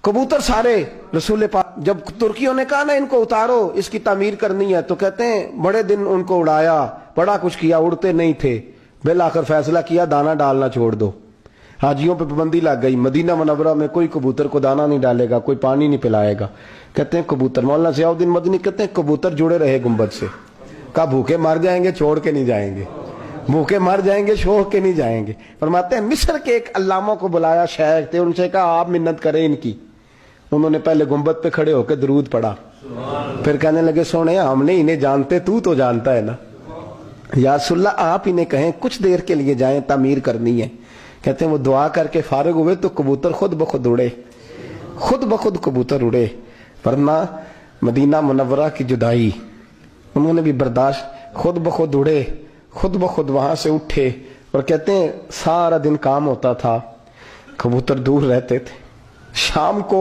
कबूतर सारे रसूल पाक, जब तुर्कियों ने कहा ना इनको उतारो, इसकी तामीर करनी है, तो कहते हैं बड़े दिन उनको उड़ाया, बड़ा कुछ किया, उड़ते नहीं थे, बिल आखिर फैसला किया दाना डालना छोड़ दो। हाजियों पे पाबंदी लग गई, मदीना मुनव्वरा में कोई कबूतर को दाना नहीं डालेगा, कोई पानी नहीं पिलाएगा। कहते हैं कबूतर, मौलाना ज़ियाउद्दीन मदनी कहते हैं कबूतर जुड़े रहे गुंबद से। कहा भूखे मर जाएंगे छोड़ के नहीं जाएंगे, भूखे मर जाएंगे छोड़ के नहीं जाएंगे। फरमाते हैं मिस्र के एक अल्लामा को बुलाया, शेख थे, उनसे कहा आप मिन्नत करें इनकी। उन्होंने पहले गुंबद पे खड़े होकर दरूद पढ़ा, फिर कहने लगे सोने हमने इन्हें जानते, तू तो जानता है ना, या रसूलल्लाह आप इन्हें कहें कुछ देर के लिए जाएं, तामीर करनी है। कहते हैं वो दुआ करके फारिग हुए तो कबूतर खुद ब खुद उड़े, खुद ब खुद कबूतर उड़े। वरना मदीना मुनव्वरा की जुदाई उन्होंने भी बर्दाश्त, खुद ब खुद उड़े, खुद ब खुद वहां से उठे। और कहते हैं सारा दिन काम होता था, कबूतर दूर रहते थे। शाम को